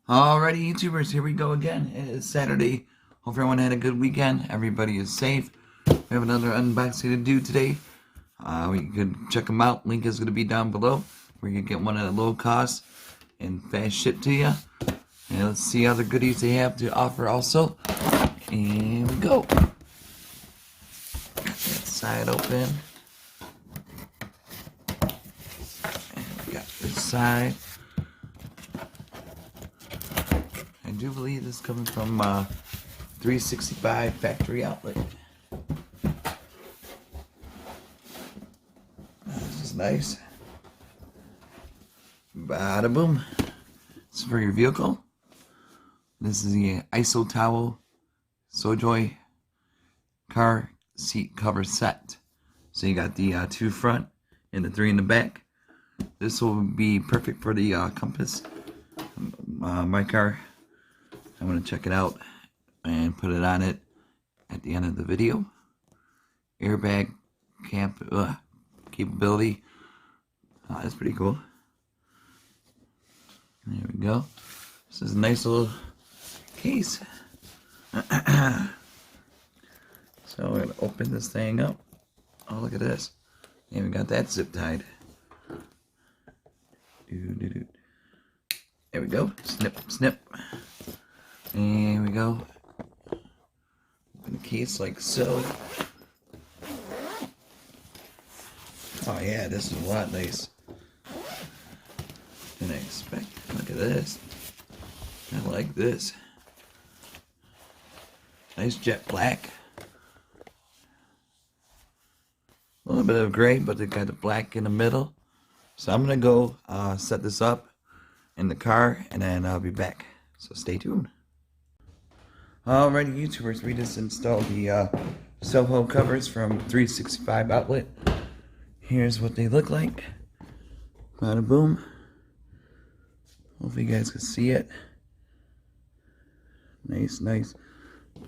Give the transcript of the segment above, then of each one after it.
Alrighty, YouTubers, here we go again. It is Saturday. Hope everyone had a good weekend. Everybody is safe. We have another unboxing to do today. We can check them out. Link is going to be down below, where you can get one at a low cost and fast ship to you. And let's see other goodies they have to offer also. And we go. Got that side open. And we got this side. I do believe this is coming from 365 Factory Outlet. This is nice. Bada boom. This is for your vehicle. This is the ISO Towel Sojoy car seat cover set. So you got the 2 front and the 3 in the back. This will be perfect for the Compass. My car. I'm going to check it out and put it on it at the end of the video. Airbag capability. That's pretty cool. There we go. This is a nice little case. So we're going to open this thing up. Oh, look at this. And we got that zip tied. There we go. Snip, snip. There we go. Open the case like so. Oh yeah, this is a lot nice than I expect. Look at this. I like this. Nice jet black. A little bit of gray, but they got the black in the middle. So I'm gonna go set this up in the car, and then I'll be back. So stay tuned. Alrighty, YouTubers, we just installed the Soho covers from 365 Outlet. Here's what they look like. Bada boom. Hopefully you guys can see it. Nice, nice.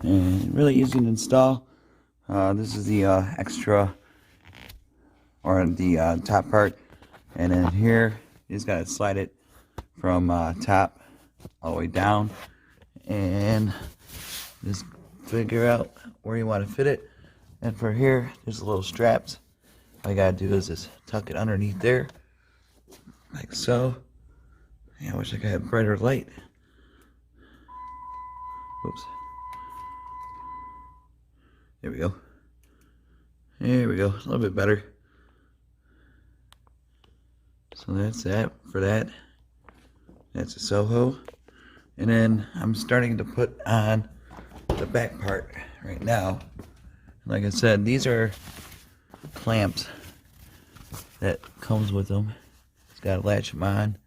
And really easy to install. This is the extra, or the top part. And then here, you just gotta slide it from top all the way down. And just figure out where you want to fit it. And for here, there's a little straps. All you gotta do is just tuck it underneath there, like so. Yeah, I wish I could have brighter light. Oops. There we go. There we go. A little bit better. So that's that for that. That's a Soho. And then I'm starting to put on the back part right now. Like I said, these are clamps that comes with them. It's got to latch them on.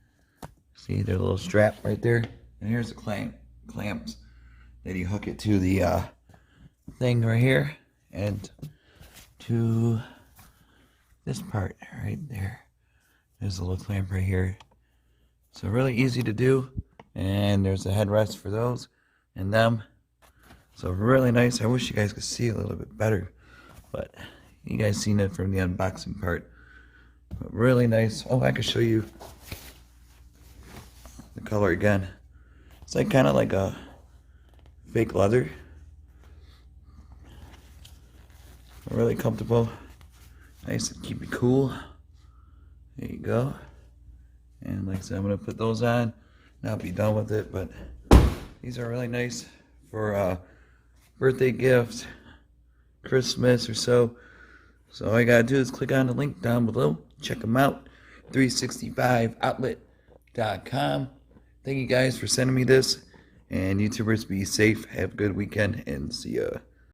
See, there's a little strap right there. And here's the clamps that you hook it to the thing right here and to this part right there. There's a little clamp right here. So really easy to do. And there's a headrest for those and them. So really nice. I wish you guys could see a little bit better, but you guys seen it from the unboxing part. But really nice. Oh, I could show you the color again. It's like kind of like a fake leather. Really comfortable. Nice to keep you cool. There you go. And like I said, I'm gonna put those on. Now I'll be done with it, but these are really nice for birthday gifts, Christmas or so. So all you gotta do is click on the link down below. Check them out. 365outlet.com. Thank you guys for sending me this. And YouTubers, be safe. Have a good weekend and see ya.